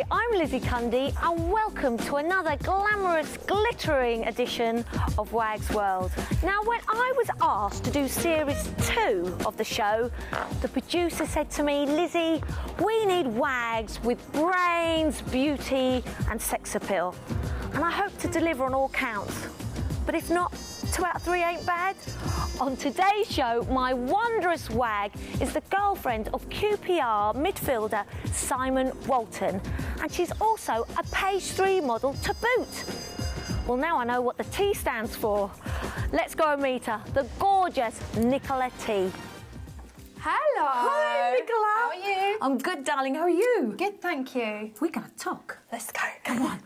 Hi, I'm Lizzie Cundy and welcome to another glamorous, glittering edition of Wag's World. Now, when I was asked to do series 2 of the show, the producer said to me, Lizzie, we need wags with brains, beauty and sex appeal. And I hope to deliver on all counts. But if not, 2 out of 3 ain't bad. On today's show, my wondrous wag is the girlfriend of QPR midfielder Simon Walton, and she's also a page 3 model to boot. Well, now I know what the T stands for. Let's go and meet her, the gorgeous Nicola T. Hello. Hi, Nicola. How are you? I'm good, darling. How are you? Good, thank you. We're going to talk. Let's go. Come on.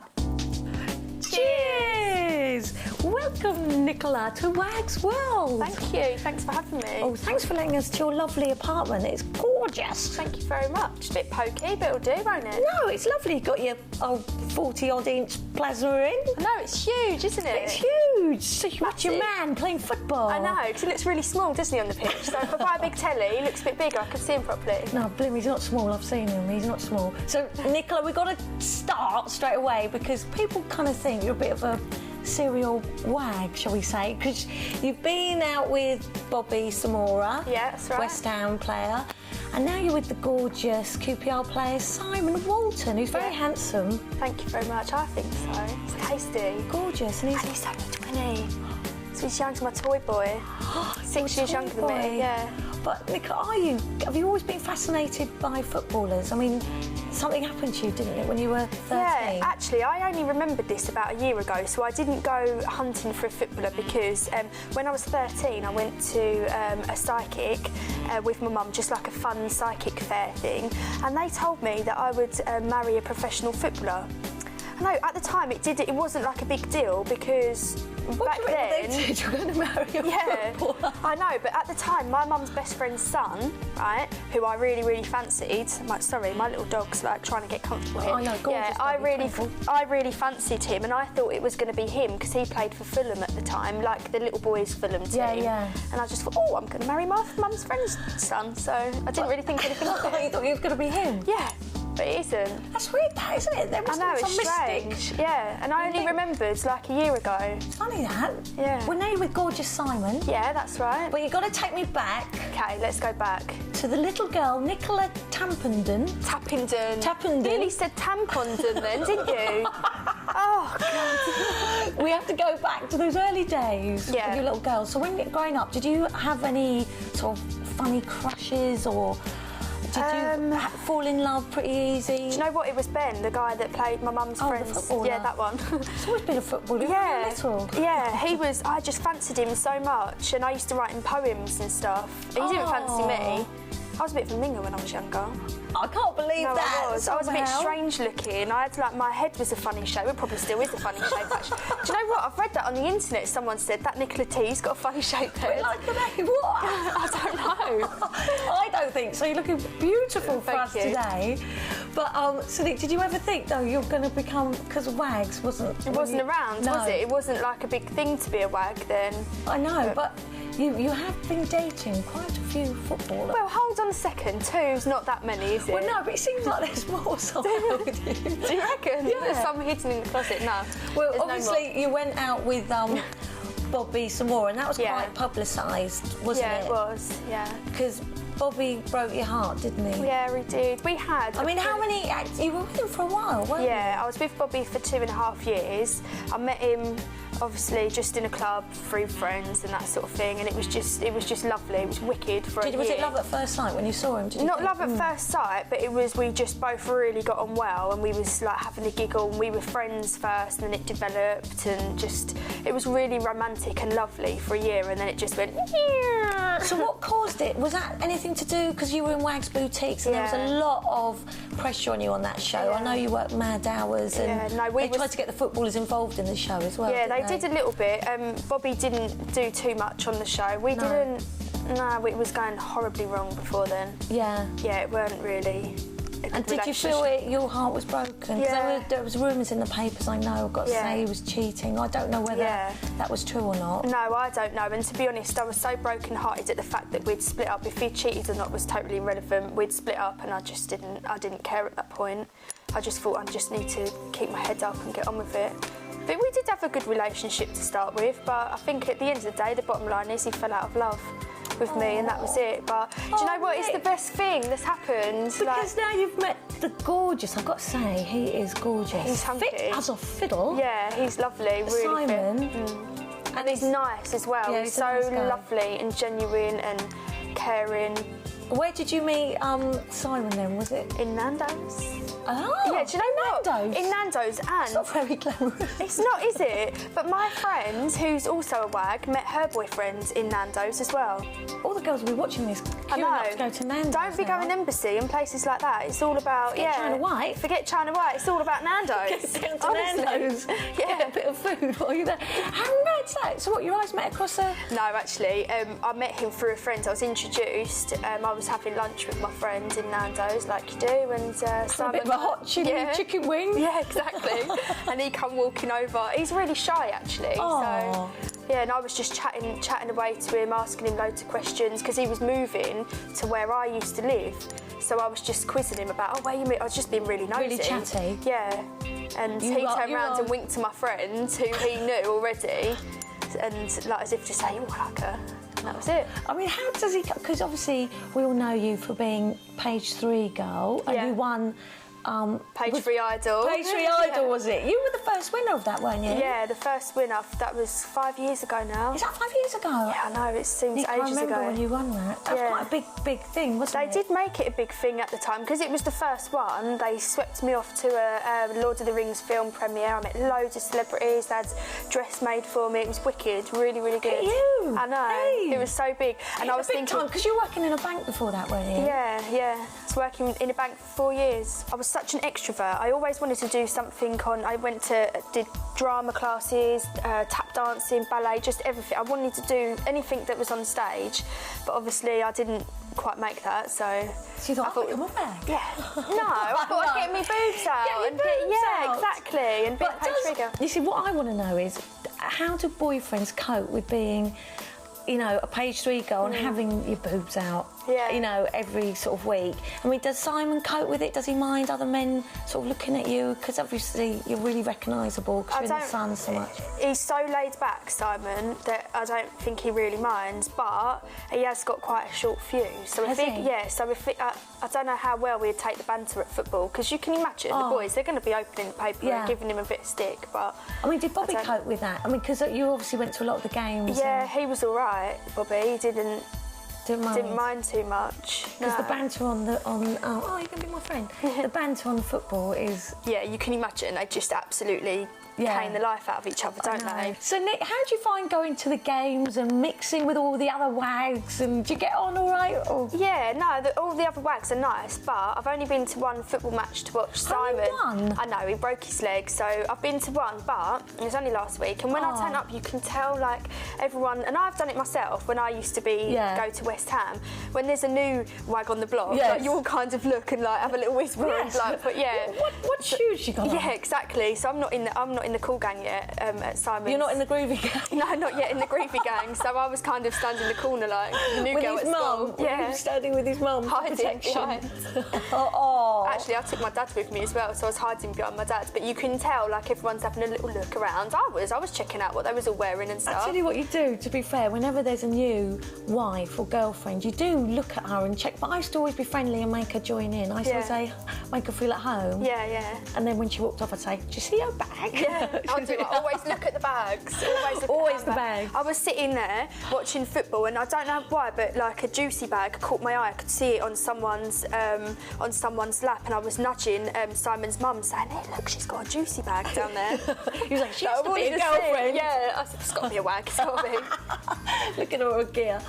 Cheers! Welcome, Nicola, to Wag's World. Thank you. Thanks for having me. Oh, thanks for letting us to your lovely apartment. It's gorgeous. Thank you very much. A bit pokey, but it'll do, won't it? No, it's lovely. You've got your 40-odd inch plasma in. I know, it's huge, isn't it? It's huge. So you watch your man playing football. I know, because he looks really small, doesn't he, on the pitch? So if I buy a big telly, he looks a bit bigger. I can see him properly. No, blim, he's not small. I've seen him. He's not small. So, Nicola, we've got to start straight away because people kind of think you're a bit of a serial wag, shall we say, because you've been out with Bobby Samora, Yeah, that's right. West Ham player, and now you're with the gorgeous QPR player Simon Walton, who's very handsome. Thank you very much. I think so. It's tasty. Gorgeous, and And he's only 20. So he's young to my toy boy. 6 years younger than me, yeah. But Nicola, have you always been fascinated by footballers? I mean, something happened to you, didn't it, when you were 13? Yeah, actually, I only remembered this about a year ago, so I didn't go hunting for a footballer because when I was 13, I went to a psychic with my mum, just like a fun psychic fair thing, and they told me that I would marry a professional footballer. I know, at the time it wasn't like a big deal because back then... They said you were going to marry a footballer. I know, but at the time, my mum's best friend's son, right, who I really, really fancied, my little dog's like trying to get comfortable here. Oh, no, gorgeous. Yeah, I really fancied him, and I thought it was going to be him because he played for Fulham at the time, like the little boys' Fulham team. Yeah, yeah. And I just thought, oh, I'm going to marry my mum's friend's son, so I didn't really think anything of it. You thought it was going to be him? Yeah. But it isn't. That's weird, that, isn't it? There I know, it's strange. Yeah, and I only remembered like a year ago. It's funny that. Yeah. We're now with gorgeous Simon. Yeah, that's right. But you've got to take me back. Okay, let's go back. To the little girl, Nicola Tampenden. Tappenden. Nearly said Tampondon then, didn't you? Oh, God. We have to go back to those early days Yeah. of your little girl. So when you were growing up, did you have any sort of funny crushes or... Did you fall in love pretty easy? Do you know what? It was Ben, the guy that played my mum's friends. The footballer. Yeah, that one. He's always been a footballer. Yeah, little. yeah. He was. I just fancied him so much, and I used to write him poems and stuff. He didn't fancy me. I was a bit of a minger when I was younger. I can't believe No, that. I was a bit strange looking. I had my head was a funny shape. It probably still is a funny shape, actually. Do you know what? I've read that on the internet. Someone said that Nicola T's got a funny shaped head. Like the name, what? I don't know. I don't think so. You're looking beautiful for Thank us you. today. But so did you ever think though you're going to become, because Wags wasn't? It wasn't around, no. was it? It wasn't like a big thing to be a wag then. I know, but you have been dating quite a few footballers. Well, hold on a second. 2's not that many, is it? Well, no, but it seems like there's more somewhere with you. Do you reckon? Yeah. There's some hidden in the closet. No. Well, there's obviously you went out with Bobby Samora, and that was quite publicised, wasn't it? Yeah, it was. Yeah. Because Bobby broke your heart, didn't he? Yeah, we did. We had. I mean, how many? You were with him for a while, weren't you? Yeah, I was with Bobby for 2.5 years. I met him obviously just in a club through friends and that sort of thing, and it was just lovely. It was wicked for a year. Was it love at first sight when you saw him? Did you Not think, love at first sight, but it was, we just both really got on well, and we was like having a giggle, and we were friends first, and then it developed, and just, it was really romantic and lovely for a year, and then it just went... So what caused it? Was that anything to do, because you were in Wag's Boutiques and there was a lot of pressure on you on that show. I know you worked mad hours, and they tried to get the footballers involved in the show as well. Yeah, they did a little bit. Bobby didn't do too much on the show. We didn't... No, it was going horribly wrong before then. Yeah. Yeah, it weren't really... And did you feel your heart was broken? Yeah. There was rumours in the papers, I know, I've got to say he was cheating. I don't know whether that was true or not. No, I don't know. And to be honest, I was so broken-hearted at the fact that we'd split up. If he cheated or not was totally irrelevant. We'd split up, and I didn't care at that point. I just thought I just need to keep my head up and get on with it. But we did have a good relationship to start with, but I think at the end of the day, the bottom line is he fell out of love with me, and that was it. But do you know what? It's the best thing that's happened. Because now you've met the gorgeous, I've got to say, he is gorgeous. He's hunky. Fit as a fiddle. Yeah, he's lovely, really Simon. fit. And he's nice as well. Yeah, he's he's a so nice guy. lovely and genuine and caring. Where did you meet Simon then? Was it In Nando's. Oh, Yeah, do you know what? Nando's? In Nando's, and It's not very glamorous. it's not, is it? But my friend, who's also a wag, met her boyfriend in Nando's as well. All the girls will be watching this. I queuing know. up to go to Nando's. Don't be now. going embassy and places like that. It's all about Forget China White. Forget China White. It's all about Nando's. Get down to Honestly. Nando's. Yeah. Get a bit of food while you're there. How mad's that? So what? Your eyes met across a. No, actually, I met him through a friend. I was introduced. I was having lunch with my friend in Nando's, like you do, and Simon. A bit of a hot chili chicken wing. Yeah, exactly. And he come walking over. He's really shy, actually. Aw. So yeah, and I was just chatting away to him, asking him loads of questions because he was moving to where I used to live. So I was just quizzing him about, where you meet? I was just being really nosy. Really chatty. Yeah. And he turned around and winked to my friend, who he knew already, and like as if to say, "You like her." And that was it. I mean, how does he? Because obviously we all know you for being page 3 girl, and Yeah. you won. Page 3 Idol. Page 3 Idol, was it? You were the first winner of that, weren't you? Yeah, the first winner. That was 5 years ago now. Is that 5 years ago? Yeah, I know. It seems Nick, I ages remember ago. when you won that. That was quite a big thing, wasn't They it? did make it a big thing at the time because it was the first one. They swept me off to a Lord of the Rings film premiere. I met loads of celebrities. They had dress made for me. It was wicked, really, really good. Look at you. I know. Hey. It was so big. And I was thinking, because you were working in a bank before that, weren't you? yeah. I was working in a bank for 4 years. I was such an extrovert. I always wanted to do something I did drama classes, tap dancing, ballet, just everything. I wanted to do anything that was on stage, but obviously I didn't quite make that, so you thought, I'll put them on there? Yeah. No, I thought I'd get my boobs out. Get your and boobs yeah, out. exactly. And be a page figure. You see, what I want to know is, how do boyfriends cope with being, you know, a page 3 girl and having your boobs out, Yeah. you know, every sort of week? I mean, does Simon cope with it? Does he mind other men sort of looking at you? Because obviously you're really recognisable because you're in the sun so much. He's so laid back, Simon, that I don't think he really minds, but he has got quite a short fuse. So Has he? Yeah, so I don't know how well we'd take the banter at football, because you can imagine the boys, they're going to be opening the paper and giving him a bit of stick, but... I mean, did Bobby cope with that? I mean, because you obviously went to a lot of the games. Yeah, he was all right, Bobby. He didn't Didn't mind too much. Because the banter on you're going to be my friend. The banter on football is... Yeah, you can imagine, they just absolutely cane the life out of each other, don't they? So, Nick, how do you find going to the games and mixing with all the other wags? And do you get on all right? Or... Yeah, no, all the other wags are nice, but I've only been to one football match to watch Simon. Only one? I know, he broke his leg, so I've been to one, but it was only last week. And when I turn up, you can tell, like, everyone, and I've done it myself when I used to go to West Ham. When there's a new wag on the block, like, you all kind of look and like have a little whisper and like, but yeah. What shoes you got on? Yeah, exactly. So I'm not in the cool gang yet at Simon's. You're not in the groovy gang? No, not yet in the groovy gang. So I was kind of standing in the corner like the new with girl his at mum? school. Yeah, standing with his mum for hiding protection. behind. Actually, I took my dad with me as well, so I was hiding behind my dad. But you can tell, like, everyone's having a little look around. I was checking out what they was all wearing and stuff. I tell you what you do, to be fair, whenever there's a new wife or girlfriend, you do look at her and check. But I used to always be friendly and make her join in. I used to say, make her feel at home. Yeah. And then when she walked off, I'd say, do you see her bag? Yeah, I do. I always look at the bags. Always the bag. I was sitting there watching football, and I don't know why, but like a juicy bag caught my eye. I could see it on someone's lap, and I was nudging Simon's mum, saying, "Hey, look, she's got a juicy bag down there." He was like, she has to be a girlfriend. Yeah, I said, it's got to be a wag. It's got to be. Look at all her gear.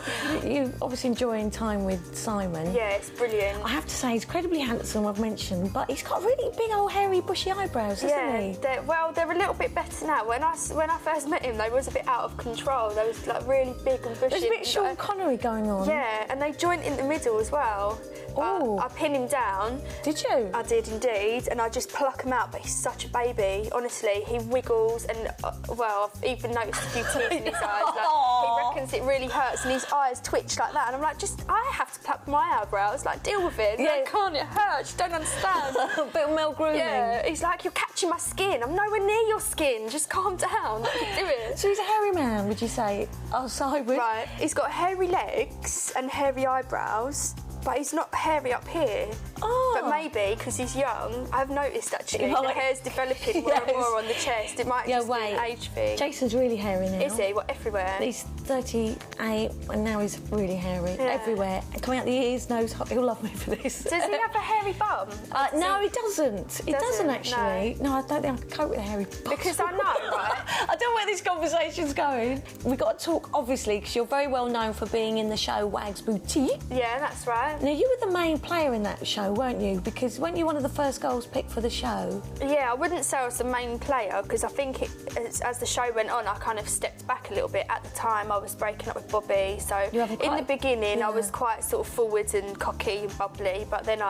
You obviously enjoying time with Simon. Yeah, it's brilliant. I have to say, he's incredibly handsome, I've mentioned, but he's got really big old hairy bushy eyebrows, hasn't he? They're a little bit better now. When I first met him, they was a bit out of control. They was like really big and bushy. There's a bit Sean Connery going on. Yeah, and they joint in the middle as well. Oh. I pin him down. Did you? I did indeed, and I just pluck him out, but he's such a baby. Honestly, he wiggles, and I've even noticed a few tears in his eyes. Like, he reckons it really hurts, and his eyes twitch like that. And I'm like, I have to pluck my eyebrows, like, deal with it. Yeah. I can't, it hurts, you don't understand. A bit of male grooming. Yeah, he's like, you're catching my skin. I'm nowhere near your skin, just calm down, let me do it. So he's a hairy man, would you say? Outside with? Right, he's got hairy legs and hairy eyebrows, but he's not hairy up here. Oh. But maybe, because he's young, I've noticed actually, Well, the hair's developing more and more on the chest. It might just be an age thing. Jason's really hairy now. Is he? What, everywhere? He's 38 and now he's really hairy. Yeah. Everywhere. And coming out the ears, nose, he'll love me for this. Does he have a hairy bum? No, he doesn't. He doesn't actually. No, I don't think I can cope with a hairy bum. Because I know, right? I don't know where this conversation's going. We've got to talk, obviously, because you're very well known for being in the show Wags Boutique. Yeah, that's right. Now, you were the main player in that show, weren't you? Because weren't you one of the first girls picked for the show? Yeah, I wouldn't say I was the main player, because I think as the show went on, I kind of stepped back a little bit. At the time, I was breaking up with Bobby, so in the beginning, I was quite sort of forward and cocky and bubbly, but then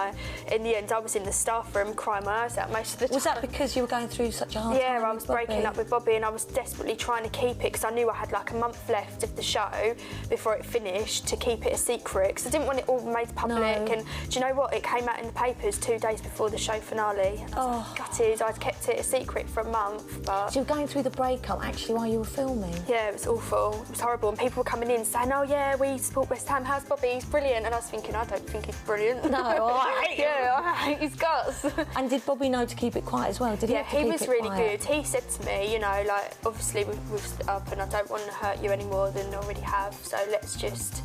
in the end, I was in the staff room crying my eyes out most of the time. Was that because you were going through such a hard time? Yeah, I was breaking up with Bobby, and I was desperately trying to keep it, because I knew I had like a month left of the show before it finished, to keep it a secret, because I didn't want it all made public. And do you know what? It came out in the papers 2 days before the show finale. And I was like, gutted. I'd kept it a secret for a month, but... So you were going through the breakup, actually, while you were filming? Yeah, it was awful. It was horrible. And people were coming in saying, oh, yeah, we support West Ham. How's Bobby? He's brilliant. And I was thinking, I don't think he's brilliant. No, I hate him. Yeah, I hate his guts. And did Bobby know to keep it quiet as well? Did he have to keep it quiet? Yeah, he was really good. He said to me, you know, like, obviously we've split up and I don't want to hurt you any more than I already have, so let's just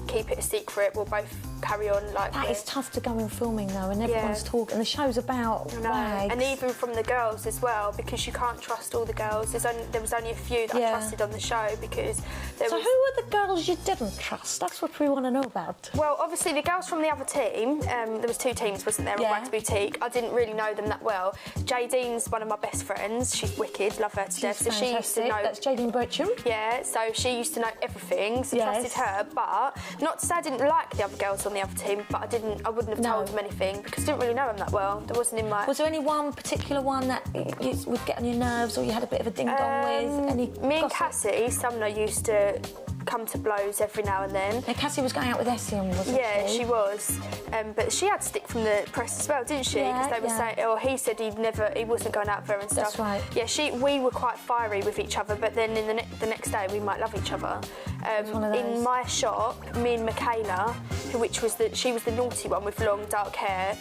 keep it a secret. We'll both carry on like that. this. Is tough to go in filming though, and everyone's talking, and the show's about wags. And even from the girls as well, because you can't trust all the girls. There was only a few that I trusted on the show, because there was... who were the girls you didn't trust? That's what we want to know about. Well, obviously the girls from the other team, there was 2 teams, wasn't there, at Wags Boutique. I didn't really know them that well. Jadine's one of my best friends. She's wicked, love her to death. So she used to know... That's Jadine Bircham. Yeah, so she used to know everything, so trusted her, but not to say I didn't like the other girls on the other team, but I wouldn't have told them anything, because I didn't really know them that well. There wasn't in my... Was there any one particular one that would get on your nerves, or you had a bit of a ding-dong with? Me and Cassie, Sumner, used to come to blows every now and then. And Cassie was going out with Essien, wasn't she? Yeah, she was. But she had stick from the press as well, didn't she? Because they were saying, or he said he wasn't going out with her and stuff. That's right. Yeah, we were quite fiery with each other, but then in the next day we might love each other. In my shop, me and Michaela, she was the naughty one with long dark hair,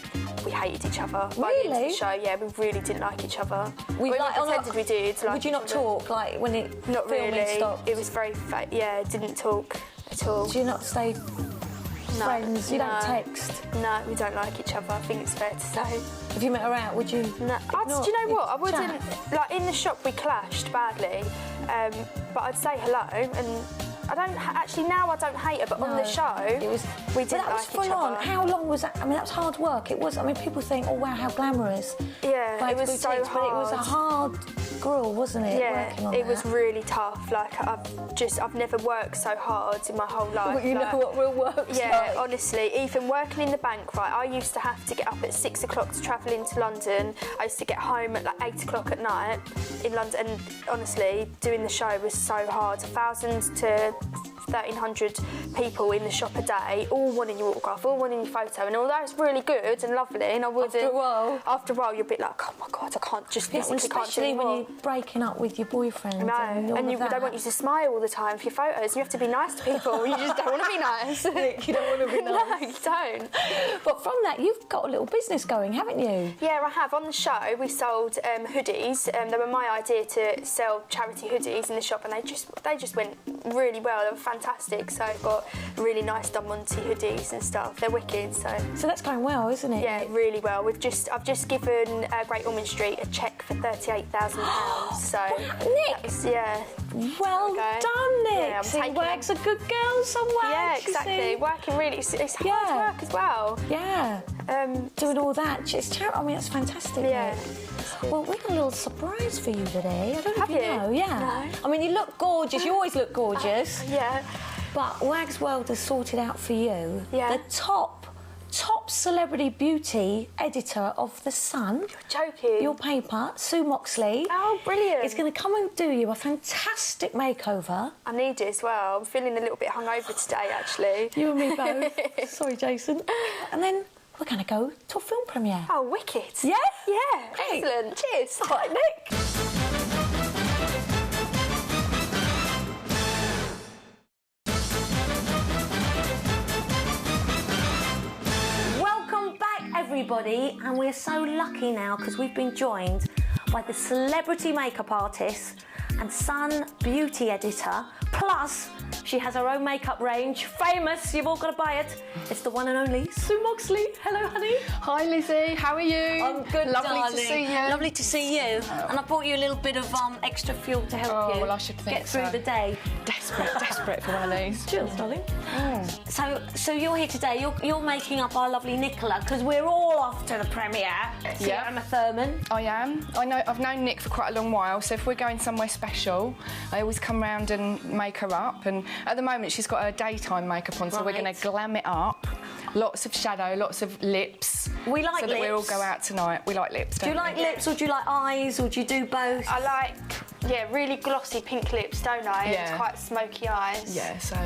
we hated each other. By the end of the show, yeah, we really didn't like each other. We pretended we did. Would you not talk, like, when it Not really. Stopped? It was very didn't talk at all. Do you not stay friends? You don't text? No, we don't like each other, I think it's fair to say. If you met her out, would you? No. Do you know what? I wouldn't... Like, in the shop we clashed badly, but I'd say hello, and I don't... Actually, now I don't hate her, but on the show, we didn't like each other. Full on. How long was that? I mean, that was hard work. It was... I mean, people think, oh, wow, how glamorous. Yeah, it was so hard. But it was a hard gruel, wasn't it? Yeah, it was really tough. Like, I've never worked so hard in my whole life. But you know what real work's like. Yeah, honestly, even working in the bank, right, I used to have to get up at 6 o'clock to travel into London. I used to get home at like 8 o'clock at night in London, and honestly, doing the show was so hard. 1,000 to 1,300 people in the shop a day, all wanting your autograph, all wanting your photo, and although it's really good and lovely, and I wouldn't... After a while, you're a bit like, oh my God, I can't just physically can't do anymore. Especially when you're breaking up with your boyfriend. No, and they want you to smile all the time for your photos. You have to be nice to people. You just don't want to be nice. You don't want to be nice. No, you don't. But from that, you've got a little business going, haven't you? Yeah, I have. On the show, we sold hoodies. They were my idea to sell charity hoodies in the shop, and they just went really well. They were fantastic. So I've got really nice Don Monty hoodies and stuff. They're wicked. So that's going well, isn't it? Yeah, really well. I've just given Great Ormond Street a cheque for £38,000. So Nick, yeah. Well done, Nick. Yeah, See, Wag's a good girl, some Wags. Yeah, exactly. Working really, it's hard work as well. Yeah. Doing all that, I mean, that's fantastic. Yeah. Nick. Well, we got a little surprise for you today. I don't know if you know. Yeah. No. I mean, you look gorgeous. You always look gorgeous. Yeah. But Wags World has sorted out for you the top top celebrity beauty editor of The Sun. You're joking. Your paper, Sue Moxley. Oh, brilliant. Is going to come and do you a fantastic makeover. I need it as well. I'm feeling a little bit hungover today, actually. You and me both. Sorry, Jason. And then we're going to go to a film premiere. Oh, wicked. Yeah? Yeah, Great. excellent. Cheers. All right, Nick. Welcome back, everybody, and we're so lucky now because we've been joined by the celebrity makeup artist and Sun beauty editor, plus she has her own makeup range, famous, you've all got to buy it. It's the one and only Sue Moxley. Hello, honey. Hi, Lizzie. How are you? I'm good, Lovely darling. to see you. Lovely to see you. And I brought you a little bit of extra fuel to help you well, I should think get through so. the day. Desperate for one of these. Cheers, darling. So you're here today. You're making up our lovely Nicola because we're all off to the premiere. Yeah. Emma Thurman. I am. I've known Nick for quite a long while, so if we're going somewhere special, I always come round and make her up. And at the moment, she's got her daytime makeup on, so we're Right. going to glam it up. Lots of shadow, lots of lips. We like so that we all lips. go out tonight. We like lips. Do you like lips or do you like eyes or do you do both? I like, really glossy pink lips, don't I? Yeah. It's quite smoky eyes. Yeah, so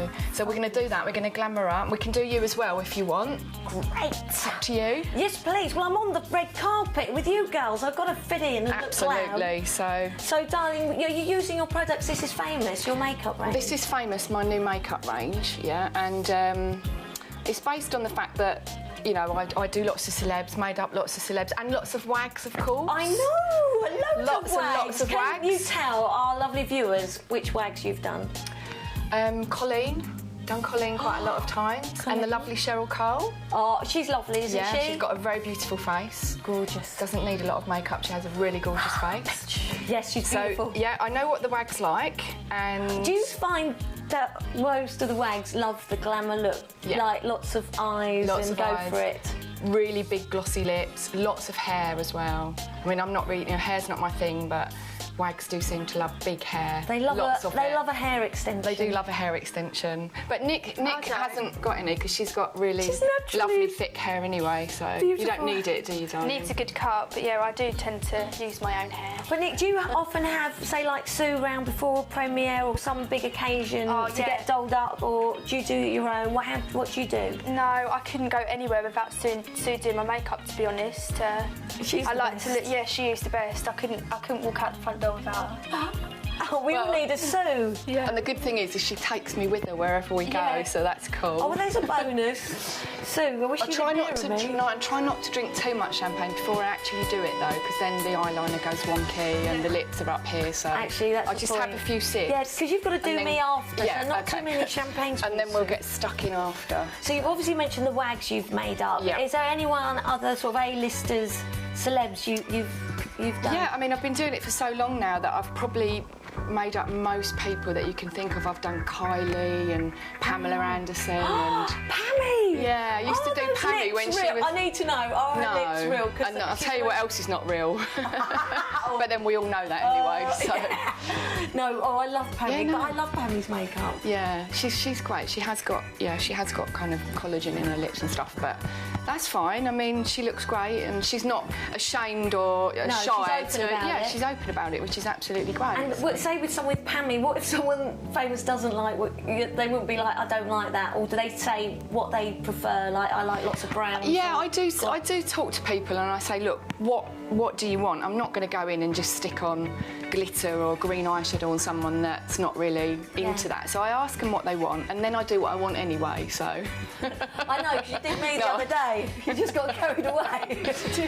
we're going to do that. We're going to glam her up. We can do you as well if you want. Great. It's up to you. Yes, please. Well, I'm on the red carpet with you girls. I've got to fit in and look glam. Absolutely. So, darling, you're using your products. This is famous, your makeup range. This is famous, my new makeup range, yeah, and it's based on the fact that, you know, I do lots of celebs, made up lots of celebs, and lots of wags, of course. I know, loads Lots of and wags. lots of Can wags. you tell our lovely viewers which wags you've done? Colleen, done Colleen quite a lot of times, and the lovely Cheryl Cole. Oh, she's lovely, isn't Yeah, she? she's got a very beautiful face. Gorgeous. Doesn't need a lot of makeup, she has a really gorgeous face. Yes, she's beautiful. So, yeah, I know what the wag's like, and... Do you find that most of the wags love the glamour look? Yeah. Like lots of eyes Lots and of go eyes. for it? Really big glossy lips, lots of hair as well. I mean, I'm not really, hair's not my thing, but wags do seem to love big hair. They love lots of it. love a hair extension. They do love a hair extension. But Nick hasn't got any because she's got really She's naturally lovely thick hair anyway, so you beautiful. don't need it, do you, darling? Needs a good cut, but yeah, I do tend to use my own hair. But Nick, do you often have, say, like Sue round before a premiere or some big occasion to yeah. get dolled up, or do you do it your own? What do you do? No, I couldn't go anywhere without Sue doing my makeup, to be honest. She's I the like best. to look. Yeah, she is the best. I couldn't walk out the front door without her. Oh, we all need a Sue. Yeah. And the good thing is she takes me with her wherever we go, Yeah. so that's cool. Oh, well, there's a bonus. Sue, I wish I you try could not hear to of me. try not to drink too much champagne before I actually do it though, because then the eyeliner goes wonky and the lips are up here. So Actually, that's I the just point. have a few sips. Yeah, because you've got to do and then- me after, Yeah, so not okay. too many champagnes. And then please, we'll Sue. get stuck in after. So you've obviously mentioned the wags you've made up. Yeah. Is there anyone other sort of A-listers, celebs you've done? Yeah, I mean, I've been doing it for so long now that I've probably made up most people that you can think of. I've done Kylie and Pamela Anderson and... Pammy! Yeah, I used to do those Pammy lips when she real. was... I need to know. Are her lips real? 'Cause and I'll she's tell you what else is not real. But then we all know that anyway, so... No, I love Pammy, Yeah, no. but I love Pammy's makeup. Yeah, she's great. She has got kind of collagen in her lips and stuff, but that's fine. I mean, she looks great, and she's not ashamed or No, she's shy. open about it. She's open about it, which is absolutely great. And say with someone with Pammy, what if someone famous doesn't like what they wouldn't be like, I don't like that, or do they say what they prefer? Like, I like lots of browns. Yeah, or- I do talk to people, and I say, look, what do you want? I'm not going to go in and just stick on glitter or green eyeshadow on someone that's not really into that. So I ask them what they want, and then I do what I want anyway. So I know, 'cause you did me the No. other day. You just got carried away.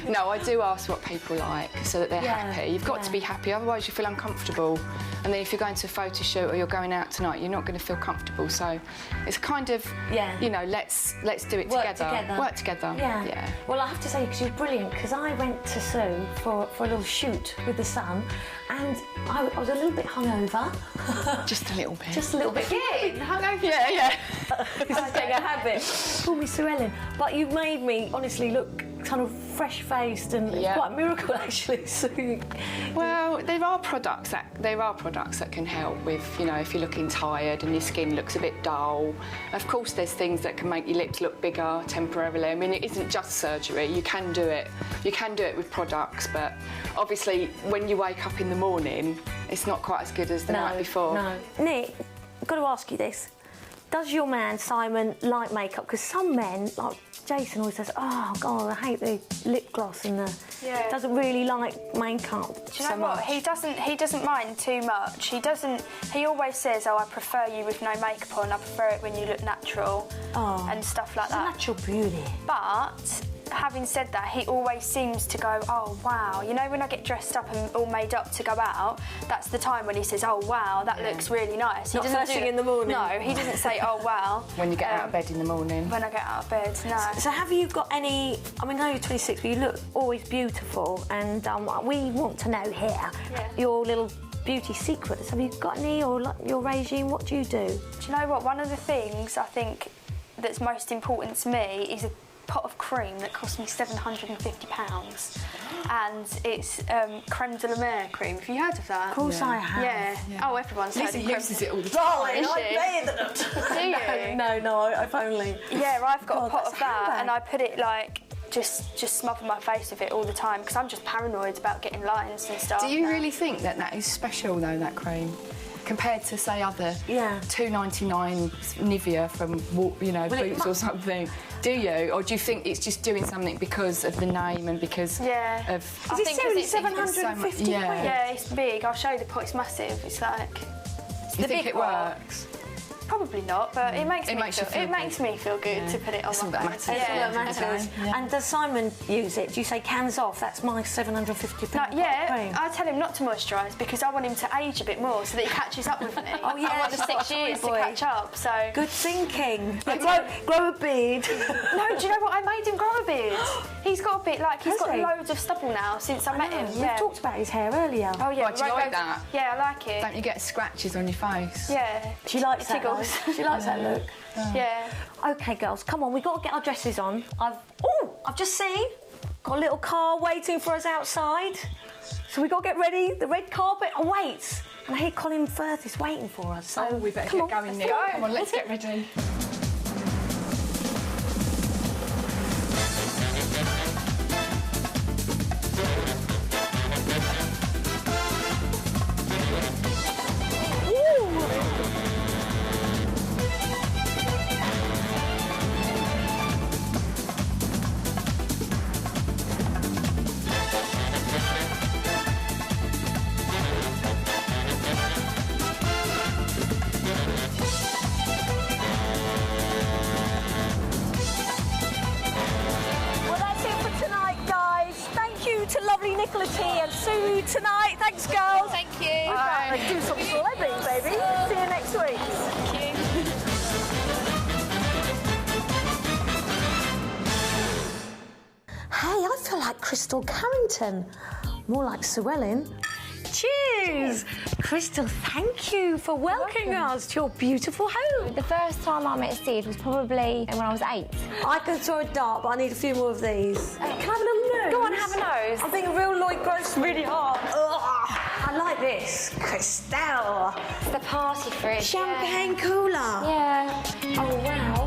no, I do ask what people like so that they're Yeah, happy. You've got yeah. to be happy, otherwise you feel uncomfortable. And then if you're going to a photo shoot or you're going out tonight, you're not going to feel comfortable. So it's kind of, you know, let's do it together. Work together. Yeah. Well, I have to say, because you're brilliant, because I went to Sue for a little shoot with the Sun, and I was a little bit hungover. Just a little bit. Just a little bit. Yeah, hungover. Yeah. This is getting a habit. Call me Sue Ellen. But you made me honestly look kind of fresh-faced, and it's quite a miracle actually. So, well, there are products that can help with, you know, if you're looking tired and your skin looks a bit dull. Of course, there's things that can make your lips look bigger temporarily. I mean, it isn't just surgery. You can do it. You can do it with products, but obviously, when you wake up in the morning, it's not quite as good as the night before. No. Nick, I've got to ask you this. Does your man, Simon, like makeup? Because some men, like Jason, always says, oh, God, I hate the lip gloss and the... Yeah. Doesn't really like makeup. Do you know what? He doesn't mind too much. He always says, oh, I prefer you with no makeup on. I prefer it when you look natural and stuff like that. Natural beauty. But... having said that, he always seems to go, oh, wow. You know, when I get dressed up and all made up to go out, that's the time when he says, oh, wow, that looks really nice. He Not first thing in the morning. No, he doesn't say, oh, wow. When you get out of bed in the morning. When I get out of bed, no. So have you got any... I mean, I know you're 26, but you look always beautiful, and we want to know here your little beauty secrets. Have you got any, or like your regime? What do you do? Do you know what? One of the things I think that's most important to me is a pot of cream that cost me £750, and it's creme de la mer cream. Have you heard of that? Of course I have. Yeah. Oh, everyone's heard of Lizzie creme. uses it all the Darling, time. I bathed in it. Do you? No, I've only... Yeah, I've got a pot that's of that, handbag. and I put it like just smother my face with it all the time because I'm just paranoid about getting lines and stuff. Do you really think that is special though, that cream? Compared to, say, other $2.99 Nivea from, you know, Boots or something, do you? Or do you think it's just doing something because of the name and because of... Is it seriously £750? Yeah, it's big. I'll show you the pot. It's massive. It's like... You think it works? Probably not, but it makes me feel good to put it on That's all my that face. matters. Yeah, that matters. And does Simon use it? Do you say cans off? That's my £750 No, cream. I tell him not to moisturise because I want him to age a bit more so that he catches up with me. Oh, yeah, I want the 6 years to catch up, so... Good thinking. Grow a beard. No, do you know what? I made him grow a beard. He's got a bit, like, he's got loads of stubble now since I met him. We talked about his hair earlier. Oh, yeah. Do you like that? Yeah, I like it. Don't you get scratches on your face? Yeah. She likes that. Tickles. She likes that look. Yeah. OK, girls, come on, we've got to get our dresses on. I've just seen, got a little car waiting for us outside. So we've got to get ready. The red carpet awaits. And I hear Colin Firth is waiting for us. So we better get going, Nick. Come on, let's get ready. And Sue tonight. Thanks, girls. Thank you. Bye. Do some celebbing, baby. See you next week. Thank you. Hey, I feel like Crystal Carrington. More like Sue Ellen. Cheers! Crystal, thank you for welcoming us to your beautiful home. The first time I met Sid was probably when I was 8. I can throw a dart, but I need a few more of these. Can I have a little nose? Go on, have a nose. I'm being a real Lloyd Gross really hard. Ugh. I like this. Crystal. It's the party fridge. Champagne cooler. Yeah. Oh, wow.